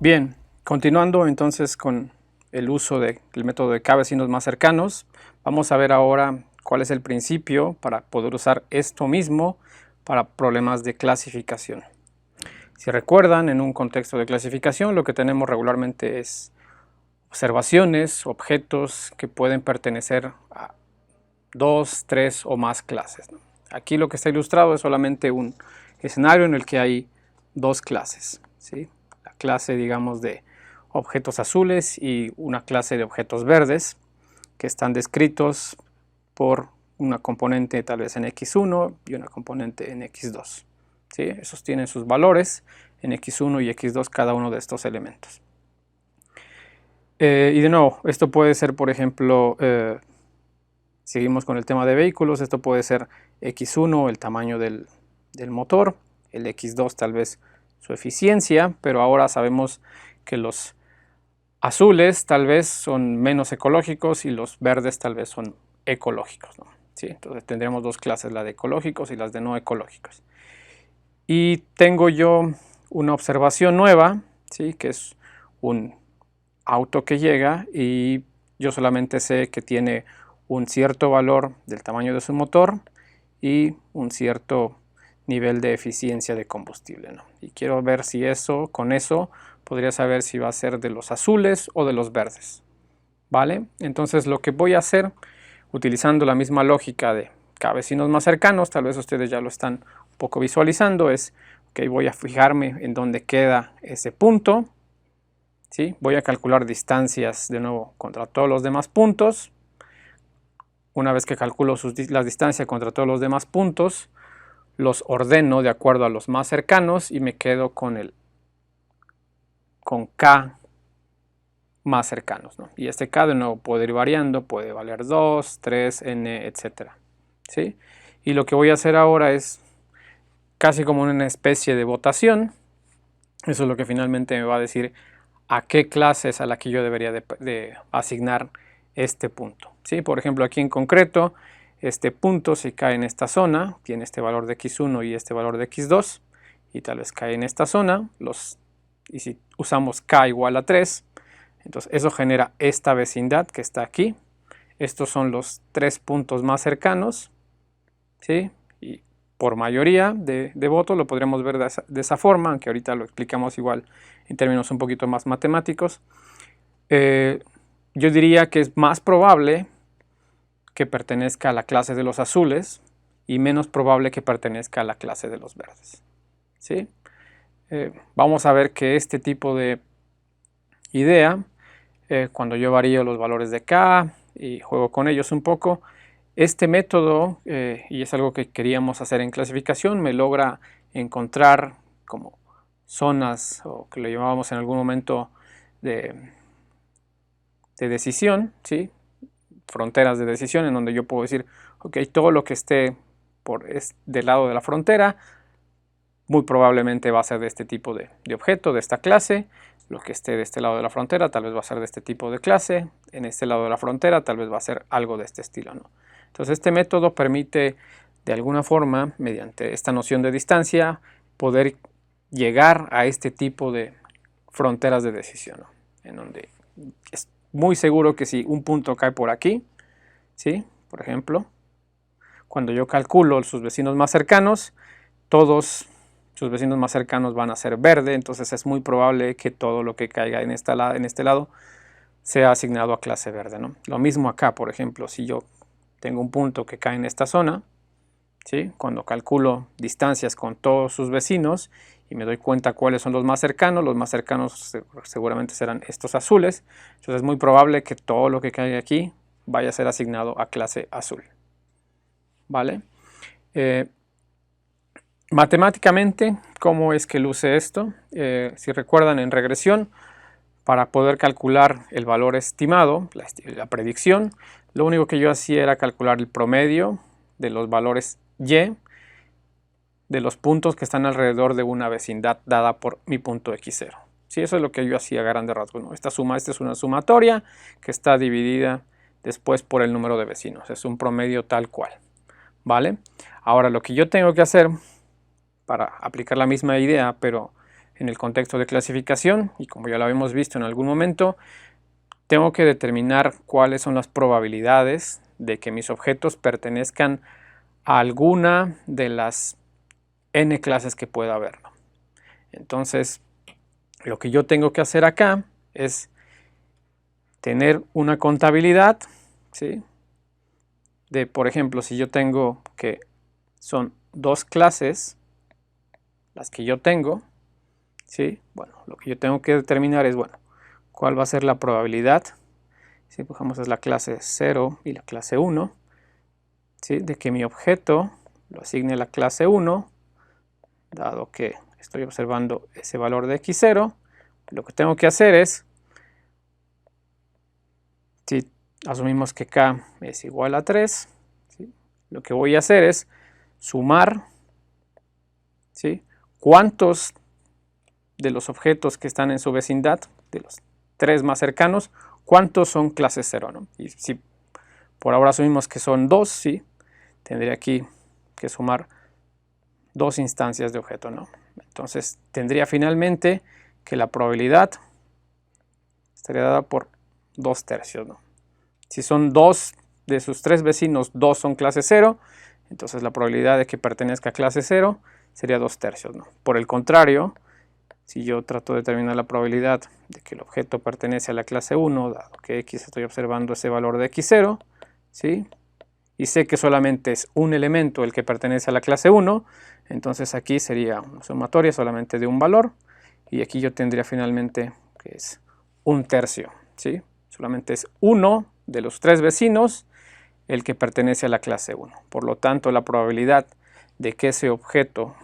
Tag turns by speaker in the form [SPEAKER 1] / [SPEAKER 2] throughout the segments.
[SPEAKER 1] Bien, continuando entonces con el uso del método de K vecinos más cercanos, vamos a ver ahora cuál es el principio para poder usar esto mismo para problemas de clasificación. Si recuerdan, en un contexto de clasificación lo que tenemos regularmente es observaciones, objetos que pueden pertenecer a 2, 3 o más clases, ¿no? Aquí lo que está ilustrado es solamente un escenario en el que hay dos clases, ¿sí? La clase, digamos, de objetos azules y una clase de objetos verdes que están descritos por una componente tal vez en x1 y una componente en x2, ¿sí? Esos tienen sus valores en x1 y x2 cada uno de estos elementos. Y de nuevo, esto puede ser, por ejemplo, seguimos con el tema de vehículos, esto puede ser x1, el tamaño del motor, el x2 tal vez su eficiencia, pero ahora sabemos que los azules tal vez son menos ecológicos y los verdes tal vez son ecológicos, ¿no? ¿Sí? Entonces tendremos dos clases, la de ecológicos y las de no ecológicos. Y tengo yo una observación nueva, ¿sí? Que es un auto que llega y yo solamente sé que tiene un cierto valor del tamaño de su motor y un cierto nivel de eficiencia de combustible, ¿no? Y quiero ver si con eso podría saber si va a ser de los azules o de los verdes, ¿vale? Entonces lo que voy a hacer, utilizando la misma lógica de K vecinos más cercanos, tal vez ustedes ya lo están un poco visualizando, es que voy a fijarme en dónde queda ese punto, ¿sí? Voy a calcular distancias de nuevo contra todos los demás puntos. Una vez que calculo las distancias contra todos los demás puntos, los ordeno de acuerdo a los más cercanos y me quedo con K más cercanos, ¿no? Y este K de nuevo puede ir variando, puede valer 2, 3, n, etc. ¿Sí? Y lo que voy a hacer ahora es casi como una especie de votación. Eso es lo que finalmente me va a decir a qué clase es a la que yo debería de asignar este punto, ¿sí? Por ejemplo, aquí en concreto, este punto si cae en esta zona, tiene este valor de x1 y este valor de x2, y tal vez cae en esta zona, y si usamos k igual a 3, entonces eso genera esta vecindad que está aquí. Estos son los tres puntos más cercanos, ¿sí? Y por mayoría de votos lo podríamos ver de esa forma, aunque ahorita lo explicamos igual en términos un poquito más matemáticos. Yo diría que es más probable que pertenezca a la clase de los azules y menos probable que pertenezca a la clase de los verdes, ¿sí? Vamos a ver que este tipo de idea, cuando yo varío los valores de K y juego con ellos un poco, este método, y es algo que queríamos hacer en clasificación, me logra encontrar como zonas, o que lo llamábamos en algún momento de decisión, ¿sí? Fronteras de decisión, en donde yo puedo decir, ok, todo lo que esté del lado de la frontera, muy probablemente va a ser de este tipo de objeto, de esta clase. Lo que esté de este lado de la frontera tal vez va a ser de este tipo de clase. En este lado de la frontera tal vez va a ser algo de este estilo, ¿no? Entonces este método permite de alguna forma, mediante esta noción de distancia, poder llegar a este tipo de fronteras de decisión, ¿no? En donde es muy seguro que si un punto cae por aquí, ¿sí? Por ejemplo, cuando yo calculo sus vecinos más cercanos, todos sus vecinos más cercanos van a ser verde, entonces es muy probable que todo lo que caiga en este lado sea asignado a clase verde, ¿no? Lo mismo acá, por ejemplo, si yo tengo un punto que cae en esta zona, ¿sí? Cuando calculo distancias con todos sus vecinos y me doy cuenta cuáles son los más cercanos seguramente serán estos azules, entonces es muy probable que todo lo que caiga aquí vaya a ser asignado a clase azul, ¿vale? Matemáticamente, ¿cómo es que luce esto? Si recuerdan, en regresión, para poder calcular el valor estimado, la predicción, lo único que yo hacía era calcular el promedio de los valores y de los puntos que están alrededor de una vecindad dada por mi punto x0. Sí, eso es lo que yo hacía a grandes rasgos, ¿no? Esta es una sumatoria que está dividida después por el número de vecinos. Es un promedio tal cual, ¿vale? Ahora, lo que yo tengo que hacer para aplicar la misma idea, pero en el contexto de clasificación, y como ya lo habíamos visto en algún momento, tengo que determinar cuáles son las probabilidades de que mis objetos pertenezcan a alguna de las n clases que pueda haber, ¿no? Entonces, lo que yo tengo que hacer acá es tener una contabilidad, ¿sí? De, por ejemplo, si yo tengo que son dos clases las que yo tengo, ¿sí? Bueno, lo que yo tengo que determinar es, bueno, cuál va a ser la probabilidad, si cogemos es la clase 0 y la clase 1, ¿sí? De que mi objeto lo asigne a la clase 1, dado que estoy observando ese valor de x0, lo que tengo que hacer es, si asumimos que k es igual a 3, ¿sí? Lo que voy a hacer es sumar, ¿sí? Cuántos de los objetos que están en su vecindad, de los 3 más cercanos, cuántos son clase 0, ¿no? Y si por ahora asumimos que son 2, ¿sí? Tendría aquí que sumar 2 instancias de objeto, ¿no? Entonces tendría finalmente que la probabilidad estaría dada por 2/3, ¿no? Si son 2 de sus 3 vecinos, 2 son clase 0, entonces la probabilidad de que pertenezca a clase 0 sería 2/3, ¿no? Por el contrario, si yo trato de determinar la probabilidad de que el objeto pertenece a la clase 1, dado que x estoy observando ese valor de x0, ¿sí? Y sé que solamente es un elemento el que pertenece a la clase 1, entonces aquí sería una sumatoria solamente de un valor, y aquí yo tendría finalmente que es 1/3, ¿sí? Solamente es uno de los 3 vecinos el que pertenece a la clase 1. Por lo tanto, la probabilidad de que ese objeto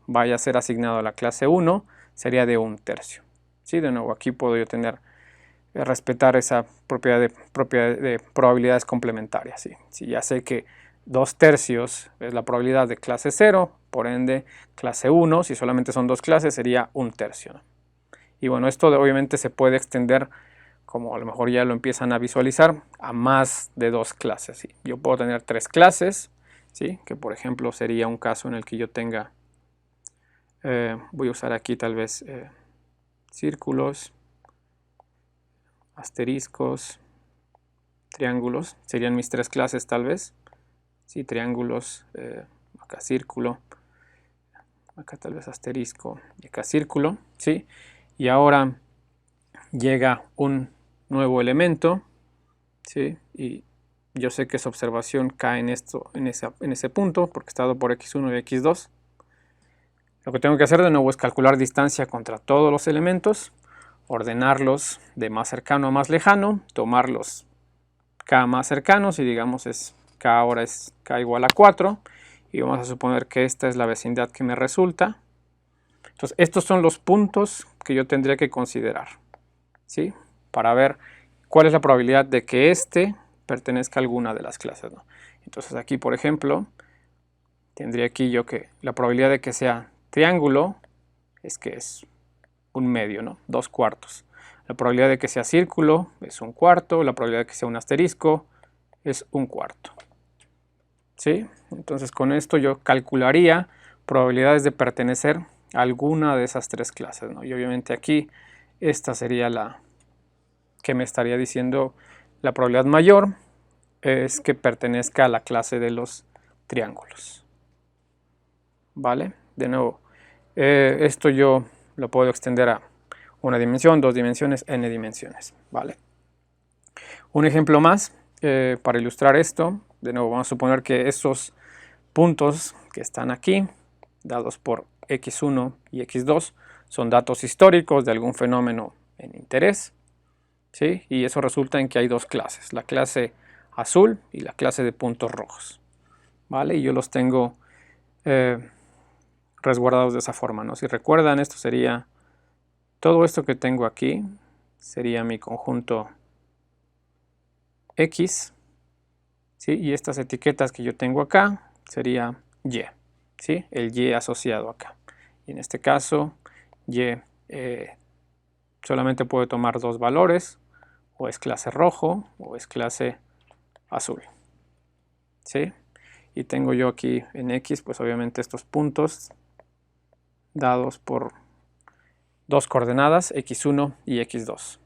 [SPEAKER 1] vaya a ser asignado a la clase 1 sería de 1/3. ¿Sí? De nuevo, aquí puedo yo tener, respetar esa propiedad de probabilidades complementarias. ¿Sí? Si ya sé que 2/3 es la probabilidad de clase 0, por ende, clase 1, si solamente son 2 clases, sería 1/3, ¿no? Y bueno, esto obviamente se puede extender, como a lo mejor ya lo empiezan a visualizar, a más de 2 clases. ¿Sí? Yo puedo tener 3 clases, ¿sí? Que por ejemplo sería un caso en el que yo tenga, voy a usar aquí tal vez círculos, asteriscos, triángulos, serían mis 3 clases tal vez. ¿Sí? Triángulos, acá círculo, acá tal vez asterisco y acá círculo, ¿sí? Y ahora llega un nuevo elemento, ¿sí? Y yo sé que esa observación cae en ese punto porque está dado por x1 y x2. Lo que tengo que hacer de nuevo es calcular distancia contra todos los elementos, ordenarlos de más cercano a más lejano, tomar los k más cercanos y digamos k ahora es k igual a 4 y vamos a suponer que esta es la vecindad que me resulta. Entonces estos son los puntos que yo tendría que considerar, ¿sí? Para ver cuál es la probabilidad de que este pertenezca a alguna de las clases, ¿no? Entonces aquí por ejemplo tendría aquí yo que la probabilidad de que sea triángulo es que es un medio, ¿no? 2/4. La probabilidad de que sea círculo es 1/4, la probabilidad de que sea un asterisco es 1/4. ¿Sí? Entonces con esto yo calcularía probabilidades de pertenecer a alguna de esas 3 clases, ¿no? Y obviamente aquí esta sería la que me estaría diciendo la probabilidad mayor es que pertenezca a la clase de los triángulos. ¿Vale? De nuevo, esto yo lo puedo extender a una dimensión, 2 dimensiones, n dimensiones. ¿Vale? Un ejemplo más para ilustrar esto. De nuevo, vamos a suponer que esos puntos que están aquí, dados por x1 y x2, son datos históricos de algún fenómeno en interés, ¿sí? Y eso resulta en que hay 2 clases, la clase azul y la clase de puntos rojos. ¿Vale? Y yo los tengo resguardados de esa forma, ¿no? Si recuerdan, esto sería, todo esto que tengo aquí sería mi conjunto X, ¿sí? Y estas etiquetas que yo tengo acá sería Y, ¿sí? El Y asociado acá. Y en este caso, Y solamente puede tomar 2 valores, o es clase rojo o es clase azul, ¿sí? Y tengo yo aquí en X, pues obviamente estos puntos dados por dos coordenadas, x1 y x2.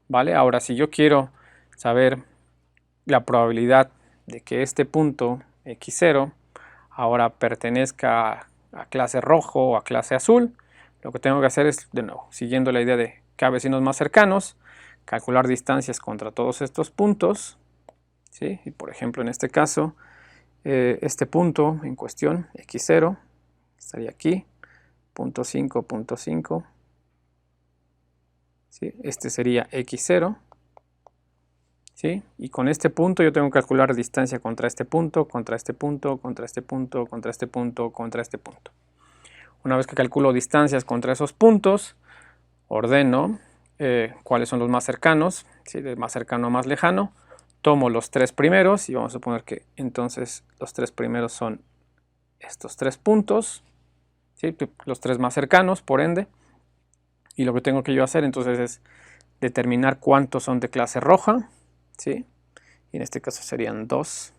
[SPEAKER 1] ¿Vale? Ahora, si yo quiero saber la probabilidad de que este punto x0 ahora pertenezca a clase rojo o a clase azul, lo que tengo que hacer es, de nuevo, siguiendo la idea de k vecinos más cercanos, calcular distancias contra todos estos puntos, ¿sí? Y por ejemplo, en este caso, este punto en cuestión, x0, estaría aquí, punto 5, punto 5, ¿sí? Este sería x0, ¿sí? Y con este punto yo tengo que calcular distancia contra este punto, contra este punto, contra este punto, contra este punto, contra este punto. Una vez que calculo distancias contra esos puntos, ordeno cuáles son los más cercanos, ¿sí? De más cercano a más lejano. Tomo los tres primeros y vamos a suponer que entonces los tres primeros son estos tres puntos, ¿sí? Los tres más cercanos, por ende. Y lo que tengo que yo hacer entonces es determinar cuántos son de clase roja, ¿sí? Y en este caso serían 2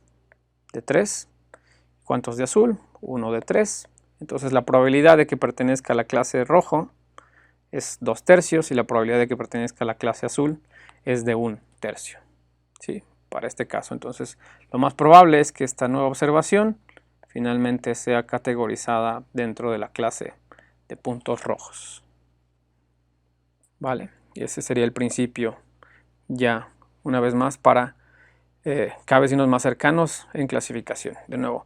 [SPEAKER 1] de 3. ¿Cuántos de azul? 1 de 3. Entonces la probabilidad de que pertenezca a la clase rojo es 2/3 y la probabilidad de que pertenezca a la clase azul es de 1/3, ¿sí? Para este caso, entonces lo más probable es que esta nueva observación finalmente sea categorizada dentro de la clase de puntos rojos. Vale, y ese sería el principio ya una vez más para k vecinos más cercanos en clasificación. De nuevo,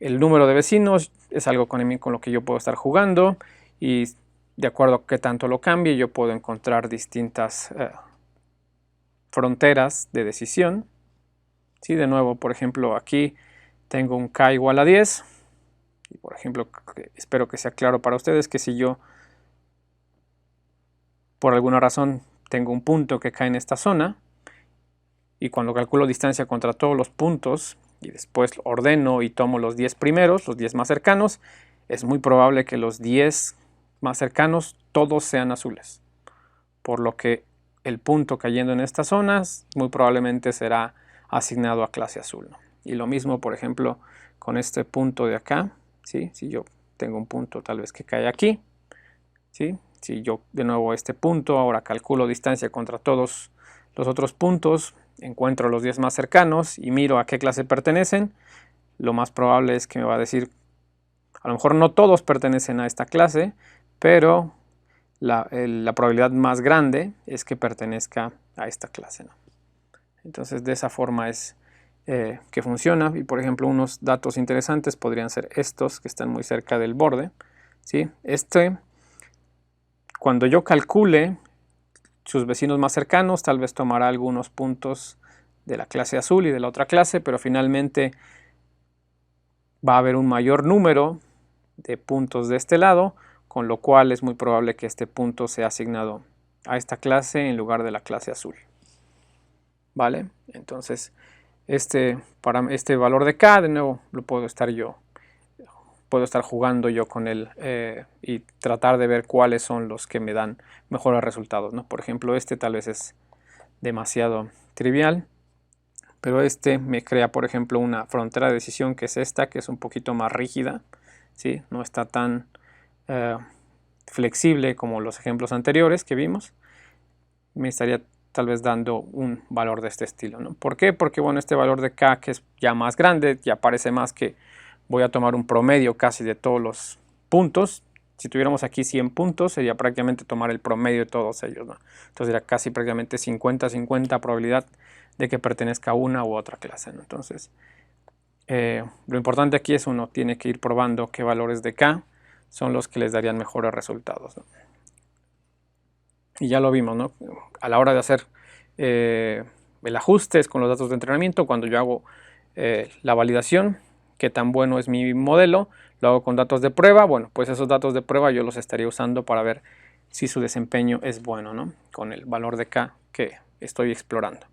[SPEAKER 1] el número de vecinos es algo con lo que yo puedo estar jugando y de acuerdo a qué tanto lo cambie yo puedo encontrar distintas fronteras de decisión. ¿Sí? De nuevo, por ejemplo, aquí tengo un k igual a 10 y por ejemplo, espero que sea claro para ustedes que si yo por alguna razón tengo un punto que cae en esta zona y cuando calculo distancia contra todos los puntos y después ordeno y tomo los 10 primeros, los 10 más cercanos, es muy probable que los 10 más cercanos todos sean azules. Por lo que el punto cayendo en estas zonas muy probablemente será asignado a clase azul, ¿no? Y lo mismo, por ejemplo, con este punto de acá, ¿sí? Si yo tengo un punto tal vez que cae aquí, ¿sí? Si yo de nuevo este punto, ahora calculo distancia contra todos los otros puntos, encuentro los 10 más cercanos y miro a qué clase pertenecen, lo más probable es que me va a decir, a lo mejor no todos pertenecen a esta clase, pero la probabilidad más grande es que pertenezca a esta clase, ¿no? Entonces de esa forma es que funciona. Y por ejemplo unos datos interesantes podrían ser estos que están muy cerca del borde, ¿sí? Cuando yo calcule sus vecinos más cercanos, tal vez tomará algunos puntos de la clase azul y de la otra clase, pero finalmente va a haber un mayor número de puntos de este lado, con lo cual es muy probable que este punto sea asignado a esta clase en lugar de la clase azul. ¿Vale? Entonces, para este valor de k, de nuevo, lo puedo estar jugando yo con él y tratar de ver cuáles son los que me dan mejores resultados, ¿no? Por ejemplo, este tal vez es demasiado trivial, pero este me crea, por ejemplo, una frontera de decisión que es esta, que es un poquito más rígida, ¿sí? No está tan flexible como los ejemplos anteriores que vimos. Me estaría tal vez dando un valor de este estilo, ¿no? ¿Por qué? Porque bueno, este valor de k que es ya más grande, ya parece más que voy a tomar un promedio casi de todos los puntos. Si tuviéramos aquí 100 puntos, sería prácticamente tomar el promedio de todos ellos, ¿no? Entonces era casi prácticamente 50-50 probabilidad de que pertenezca a una u otra clase, ¿no? Entonces, lo importante aquí es uno tiene que ir probando qué valores de k son los que les darían mejores resultados, ¿no? Y ya lo vimos, ¿no? A la hora de hacer el ajuste con los datos de entrenamiento, cuando yo hago la validación, qué tan bueno es mi modelo, lo hago con datos de prueba, bueno, pues esos datos de prueba yo los estaría usando para ver si su desempeño es bueno, ¿no? Con el valor de k que estoy explorando.